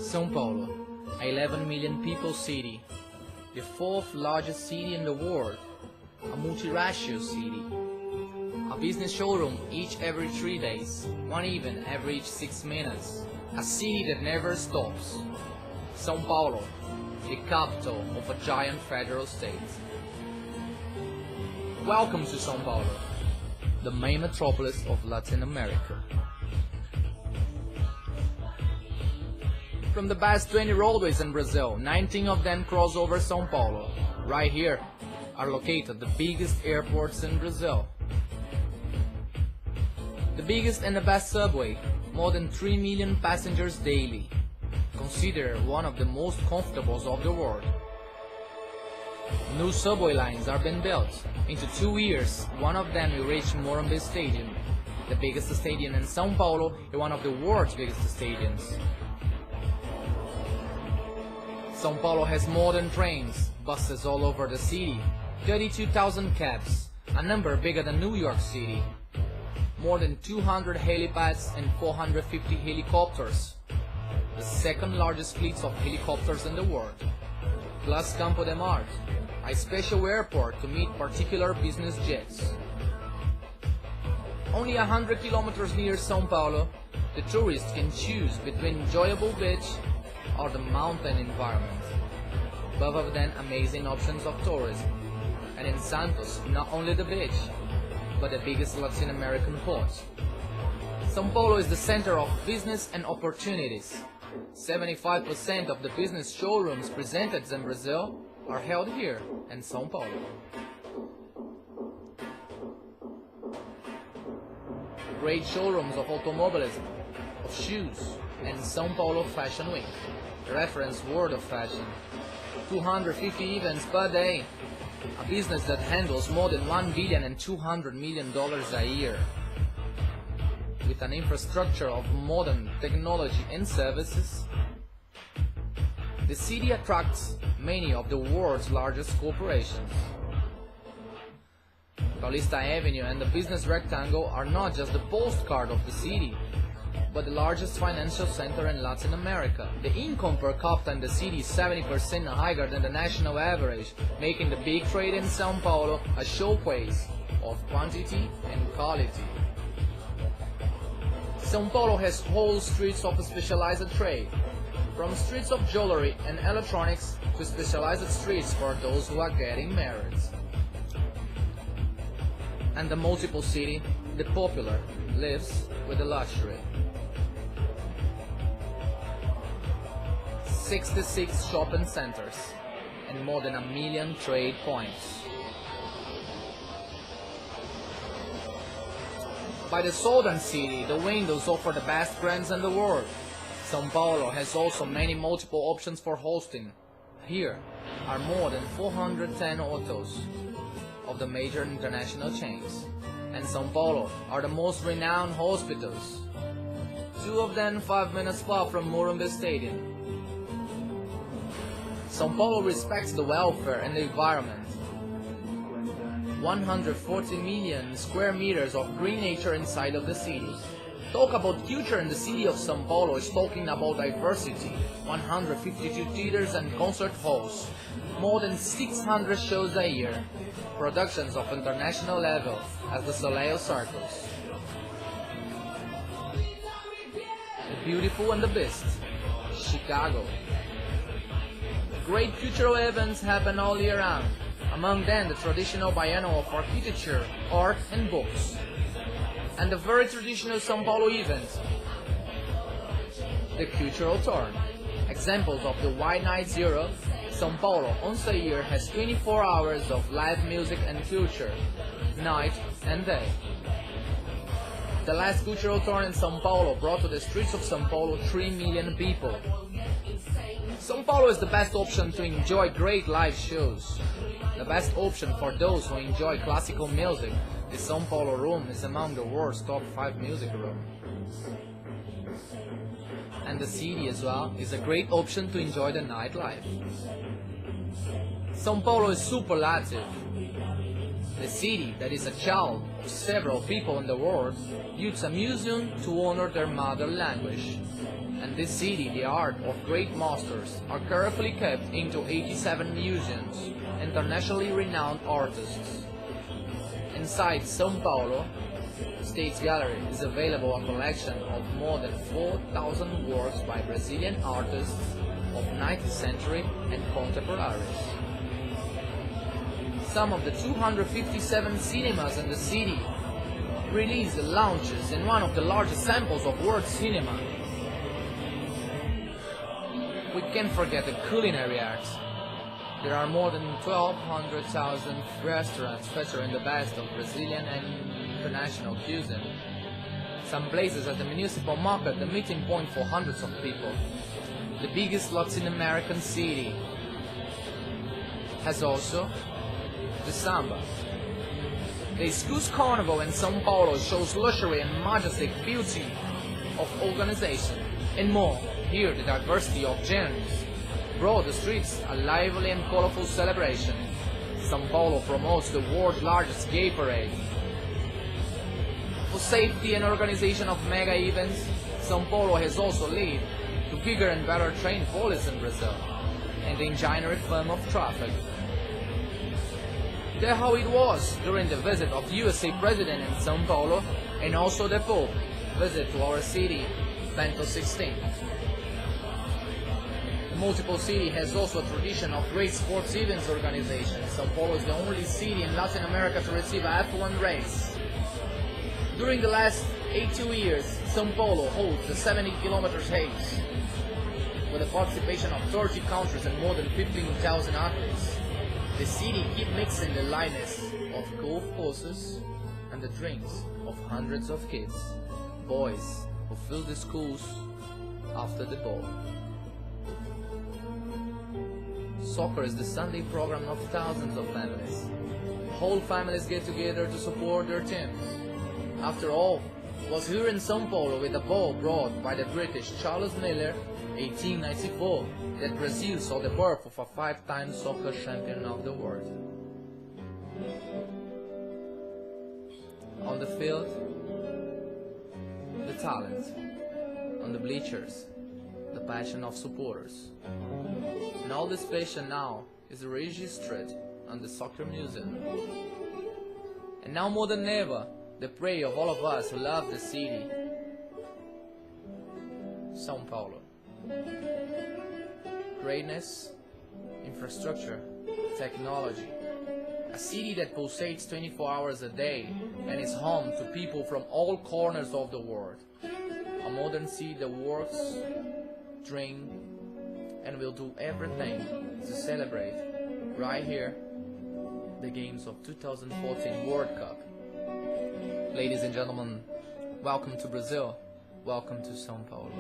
São Paulo, a 11 million people city, the fourth largest city in the world, a multiracial city, a business showroom each every 3 days, one event every 6 minutes, a city that never stops. São Paulo, the capital of a giant federal state. Welcome to São Paulo, the main metropolis of Latin America. From the best 20 roadways in Brazil, 19 of them cross over São Paulo. Right here are located the biggest airports in Brazil. The biggest and the best subway, more than 3 million passengers daily. Considered one of the most comfortable of the world. New subway lines are being built. Into 2 years, one of them will reach Morumbi Stadium, the biggest stadium in São Paulo and one of the world's biggest stadiums. São Paulo has modern trains, buses all over the city, 32,000 cabs, a number bigger than New York City. More than 200 helipads and 450 helicopters, the second largest fleets of helicopters in the world. Plus Campo de Marte, a special airport to meet particular business jets. Only 100 kilometers near São Paulo, the tourist can choose between enjoyable beach or the mountain environment. Both of them amazing options of tourism. And in Santos, not only the beach, but the biggest Latin American port. São Paulo is the center of business and opportunities. 75% of the business showrooms presented in Brazil are held here in São Paulo. Great showrooms of automobilism, of shoes, and São Paulo Fashion Week, the reference world of fashion. 250 events per day, a business that handles more than $1 billion and $200 million a year. With an infrastructure of modern technology and services, the city attracts many of the world's largest corporations. Paulista Avenue and the Business Rectangle are not just the postcard of the city, but the largest financial center in Latin America. The income per capita in the city is 70% higher than the national average, making the big trade in São Paulo a showcase of quantity and quality. São Paulo has whole streets of specialized trade, from streets of jewelry and electronics to specialized streets for those who are getting married. And the multiple city, the popular, lives with the luxury. 66 shopping centers and more than 1 million trade points. By the southern city, the windows offer the best brands in the world. São Paulo has also many multiple options for hosting. Here are more than 410 hotels of the major international chains. And São Paulo are the most renowned hospitals. 2 of them 5 minutes far from Morumbi Stadium. São Paulo respects the welfare and the environment. 140 million square meters of green nature inside of the city. Talk about future in the city of São Paulo is talking about diversity. 152 theaters and concert halls. More than 600 shows a year. Productions of international level as the Soleil Circus. The Beautiful and the Beast, Chicago. Great cultural events happen all year round. Among them the traditional biennial of architecture, art and books. And the very traditional São Paulo event, the Cultural Turn. Examples of the White Night Zero, São Paulo once a year has 24 hours of live music and culture, night and day. The last Cultural Turn in São Paulo brought to the streets of São Paulo 3 million people. São Paulo is the best option to enjoy great live shows. The best option for those who enjoy classical music. The São Paulo Room is among the world's top 5 music rooms. And the city as well is a great option to enjoy the nightlife. São Paulo is superlative. The city, that is a child of several people in the world, uses a museum to honor their mother language. And this city, the art of great masters, are carefully kept into 87 museums, internationally renowned artists. Inside São Paulo State's Gallery is available a collection of more than 4,000 works by Brazilian artists of 19th century and contemporaries. Some of the 257 cinemas in the city release launches in one of the largest samples of world cinema. We can't forget the culinary arts. There are more than 1,200,000 restaurants featuring the best of Brazilian and international cuisine. Some places at the municipal market, the meeting point for hundreds of people. The biggest Latin American city has also the samba. The Excuse Carnival in São Paulo shows luxury and majestic beauty of organization and more. Here the diversity of genres brought the streets a lively and colorful celebration. São Paulo promotes the world's largest gay parade. For safety and organization of mega events, São Paulo has also led to bigger and better trained police in Brazil, and the engineering firm of traffic. That's how it was during the visit of USA President in São Paulo, and also the Pope visit to our city, Bento XVI. The multiple city has also a tradition of great sports events organization. São Paulo is the only city in Latin America to receive a F1 race. During the last 82 years, São Paulo holds the 70-kilometer race, with the participation of 30 countries and more than 15,000 athletes. The city keeps mixing the lightness of golf courses and the dreams of hundreds of kids, boys who fill the schools after the ball. Soccer is the Sunday program of thousands of families. Whole families get together to support their teams. After all, it was here in São Paulo with the ball brought by the British Charles Miller, 1894, that Brazil saw the birth of a 5-time soccer champion of the world. On the field, the talent. On the bleachers, the passion of supporters. And all this passion now is registered on the Soccer Museum. And now more than ever, the prayer of all of us who love the city, São Paulo. Greatness, infrastructure, technology. A city that pulsates 24 hours a day and is home to people from all corners of the world. A modern city that works, drinks, and will do everything to celebrate right here the games of 2014 World Cup. Ladies and gentlemen, welcome to Brazil, welcome to São Paulo.